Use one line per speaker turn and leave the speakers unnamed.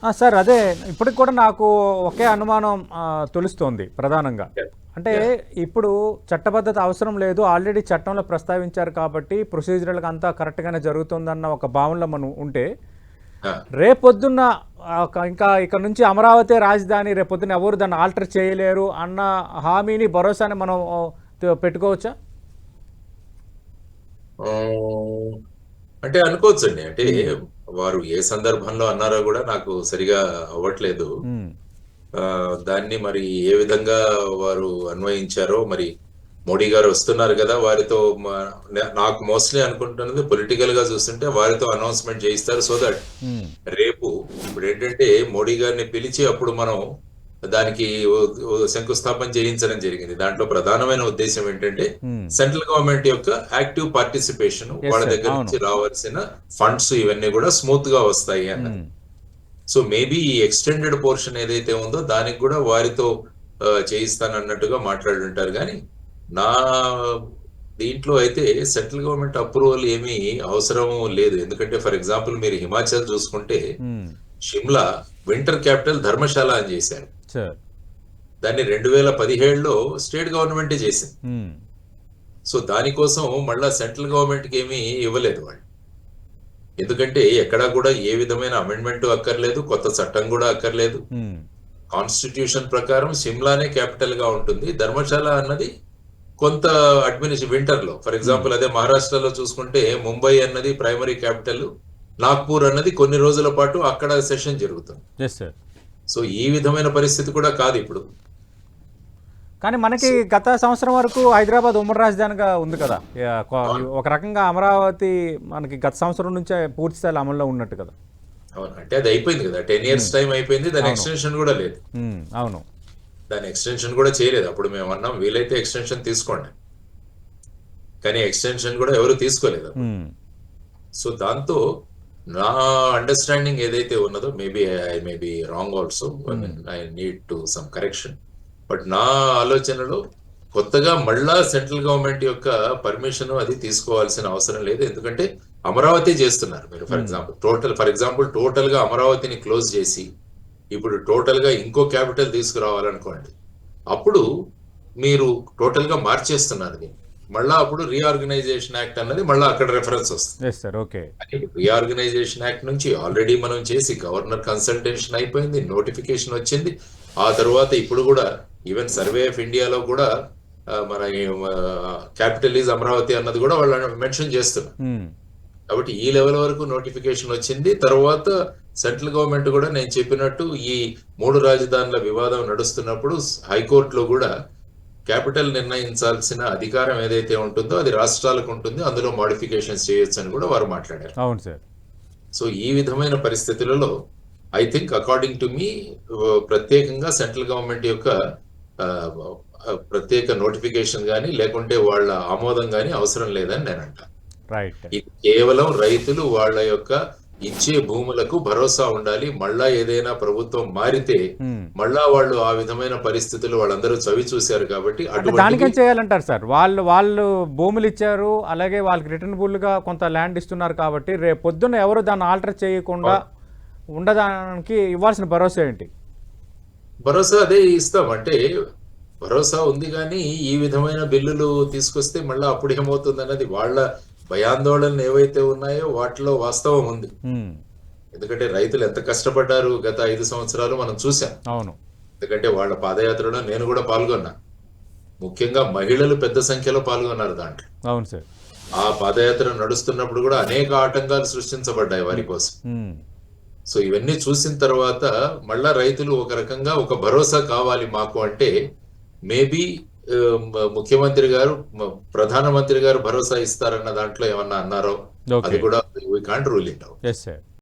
Sir అదే ఇప్పటికి కూడా నాకు ఒకే అనుమానం తొలుస్తోంది ప్రధానంగా.
Yeah.
అంటే
Yeah.
ఇప్పుడు చట్టబద్ధత అవసరం లేదు. ఆల్రెడీ చట్టంలో ప్రస్తావించారు కాబట్టి ప్రొసీజరల్‌గా అంతా కరెక్ట్‌గానే జరుగుతుందన్న ఒక భావనలో మనం ఉంటే,
Ah.
రేపొద్దున్న ఇంకా ఇక నుంచి అమరావతి రాజధాని రేపొద్దున ఎవరు దాన్ని ఆల్టర్ చేయలేరు అన్న హామీని, భరోసాని మనం పెట్టుకోవచ్చా?
అంటే అనుకోవచ్చండి. అంటే
హ్మ్.
వారు ఏ సందర్భంలో అన్నారో గూడా నాకు సరిగా అవ్వట్లేదు.
హ్మ్.
దాన్ని మరి ఏ విధంగా వారు అన్వయించారో మరి మోడీ గారు వస్తున్నారు గదా! వారితో నాకు మోస్ట్‌లీ అనుకుంటున్నది పొలిటికల్‌గా చూస్తుంటే వారితో అనౌన్స్‌మెంట్ చేయిస్తారు. సో థట్
హ్మ్.
రేపు ఇప్పుడేంటంటే మోడీ గారిని పిలిచి అప్పుడు మనం దానికి శంకుస్థాపన చేయించడం జరిగింది. దాంట్లో ప్రధానమైన ఉద్దేశ్యం ఏంటంటే
హ్మ్.
సెంట్రల్ గవర్నమెంట్ యొక్క యాక్టివ్ పార్టిసిపేషన్
యెస్
వాళ్ళ
సార్.
దగ్గర
అవును.
నుంచి రావాల్సిన ఫండ్స్ ఇవన్నీ కూడా స్మూత్ గా వస్తాయి అన్నది.
హ్మ్.
సో మేబీ ఈ ఎక్స్టెండెడ్ పోర్షన్ ఏదైతే ఉందో దానికి కూడా వారితో చేయిస్తానన్నట్టుగా మాట్లాడుంటారు కానీ నా దీంట్లో అయితే సెంట్రల్ గవర్నమెంట్ అప్రూవల్ ఏమీ అవసరం లేదు. ఎందుకంటే ఫర్ ఎగ్జాంపుల్ మీరు హిమాచల్ చూసుకుంటే
హ్మ్.
షిమ్లా వింటర్ క్యాపిటల్ ధర్మశాల అని చేశారు.
సార్.
దాన్ని 2017లో స్టేట్ గవర్నమెంటే చేసింది.
హ్మ్.
సో దానికోసం మళ్ళా సెంట్రల్ గవర్నమెంట్‌కి ఏమీ ఇవ్వలేదు వాళ్ళు. ఎందుకంటే ఎక్కడా కూడా ఏ విధమైన అమెండ్‌మెంట్ అక్కర్లేదు. కొత్త చట్టం కూడా అక్కర్లేదు.
హ్మ్.
కాన్స్టిట్యూషన్ ప్రకారం సిమ్లానే క్యాపిటల్‌గా ఉంటుంది. ధర్మశాల అన్నది కొంత వింటర్‌లో ఫర్
హ్మ్.
ఎగ్జాంపుల్ అదే మహారాష్ట్రలో చూసుకుంటే ముంబై అన్నది ప్రైమరీ క్యాపిటల్. నాగ్పూర్ అన్నది కొన్ని రోజుల పాటు అక్కడ సెషన్ జరుగుతుంది.
Yes sir.
సో ఈ విధమైన పరిస్థితి కూడా కాదు ఇప్పుడు.
కానీ మనకి
సో
గత సంవత్సరం వరకు హైదరాబాద్ ఉమ్మడి రాజధానిగా ఉంది కదా!
అవును.
ఒక రకంగా అమరావతి మనకి గత సంవత్సరం నుంచే పూర్తి స్థాయిలో అమల్లో ఉన్నట్టు కదా!
అవును. అంటే అది అయిపోయింది కదా! 10 ఇయర్స్
హ్మ్.
టైమ్ అయిపోయింది. దాని
అవును.
ఎక్స్‌టెన్షన్ కూడా లేదు.
అవును.
దాని ఎక్స్‌టెన్షన్ కూడా చేయలేదు. అప్పుడు మేమన్నాం వీలైతే ఎక్స్‌టెన్షన్ తీసుకోండి. కానీ ఎక్స్‌టెన్షన్ కూడా ఎవరు తీసుకోలేదు అప్పుడు.
హ్మ్.
సో దాంతో నా అండర్‌స్టాండింగ్ ఏదైతే ఉన్నదో maybe I may be wrong also. I
hmm.
Mean I need to some correction. But నా ఆలోచనలో కొత్తగా మళ్ళా సెంట్రల్ గవర్నమెంట్ యొక్క పర్మిషన్ అది తీసుకోవాల్సిన అవసరం లేదు. ఎందుకంటే అమరావతి చేస్తున్నారు మీరు
హ్మ్.
ఫర్ ఎగ్జాంపుల్ టోటల్‌గా అమరావతిని క్లోజ్ చేసి ఇప్పుడు టోటల్‌గా ఇంకో క్యాపిటల్ తీసుకురావాలనుకోండి. అప్పుడు మీరు టోటల్‌గా మార్చేస్తున్నారు దీన్ని. మళ్ళా అప్పుడు రీఆర్గనైజేషన్ యాక్ట్ అన్నది మళ్ళా అక్కడ రిఫరెన్స్ వస్తుంది.
Yes sir. Okay.
Reorganisation act నుంచి ఆల్రెడీ మనం చేసి గవర్నర్ కన్సల్టేషన్ అయిపోయింది. నోటిఫికేషన్ వచ్చింది. ఆ తర్వాత ఇప్పుడు కూడా ఈవెన్ సర్వే ఆఫ్ ఇండియాలో కూడా మన క్యాపిటల్ ఈజ్ అమరావతి అన్నది కూడా వాళ్ళు మెన్షన్ చేస్తున్నారు.
హ్మ్.
కాబట్టి ఈ లెవెల్ వరకు నోటిఫికేషన్ వచ్చింది. తర్వాత సెంట్రల్ గవర్నమెంట్ కూడా నేను చెప్పినట్టు ఈ 3 రాజధానుల వివాదం నడుస్తున్నప్పుడు హైకోర్టులో కూడా క్యాపిటల్ నిర్ణయించాల్సిన అధికారం ఏదైతే ఉంటుందో అది రాష్ట్రాలకు ఉంటుంది. అందులో మోడిఫికేషన్స్ చేయొచ్చు అని కూడా వారు మాట్లాడారు.
అవును సార్.
సో ఈ విధమైన పరిస్థితులలో I think according to me ప్రత్యేకంగా సెంట్రల్ గవర్నమెంట్ యొక్క ఆహ్, ప్రత్యేక నోటిఫికేషన్ గాని లేకుంటే వాళ్ళ ఆమోదం గాని అవసరం లేదని నేనంటాను.
రైట్.
ఇది కేవలం రైతులు వాళ్ళ యొక్క ఇచ్చే భూములకు భరోసా ఉండాలి. మళ్ళా ఏదైనా ప్రభుత్వం మారితే
హ్మ్.
మళ్ళా వాళ్ళు ఆ విధమైన పరిస్థితులు వాళ్ళందరూ చవి చూశారు కాబట్టి
అంటే
అటువంటివి
దానికేం చేయాలంటారు సార్? వాళ్ళు భూములిచ్చారు. అలాగే వాళ్ళకి రిటర్నబుల్‌గా కొంత ల్యాండ్ ఇస్తున్నారు కాబట్టి రేపొద్దున్న ఎవరు దాన్ని ఆల్టర్ చేయకుండా ఉండడానికి ఇవ్వాల్సిన భరోసా ఏంటి?
భరోసా అదే ఇస్తాం. అంటే భరోసా ఉంది గానీ, ఈ విధమైన బిల్లులు తీసుకొస్తే మళ్ళా అప్పుడేమవుతుందన్నది వాళ్ళ భయాందోళనలు ఏవైతే ఉన్నాయో వాటిలో వాస్తవం ఉంది.
హ్మ్.
ఎందుకంటే రైతులు ఎంత కష్టపడ్డారు గత 5 సంవత్సరాలు మనం చూసాం.
అవును.
ఎందుకంటే వాళ్ళ పాదయాత్రలో నేను కూడా పాల్గొన్నా. ముఖ్యంగా మహిళలు పెద్ద సంఖ్యలో పాల్గొన్నారు దాంట్లో.
అవును సార్.
ఆ పాదయాత్ర నడుస్తున్నప్పుడు కూడా అనేక ఆటంకాలు సృష్టించబడ్డాయి వారి
హ్మ్.
కోసం.
హ్మ్.
సో ఇవన్నీ చూసిన తర్వాత మళ్ళా రైతులు ఒక రకంగా ఒక భరోసా కావాలి మాకు అంటే మేబీ ముఖ్యమంత్రి గారు ప్రధానమంత్రి గారు భరోసా ఇస్తారన్న దాంట్లో ఏమన్నా అన్నారో అది
ఓకే.
కూడా we can't rule it out.
Yes sir.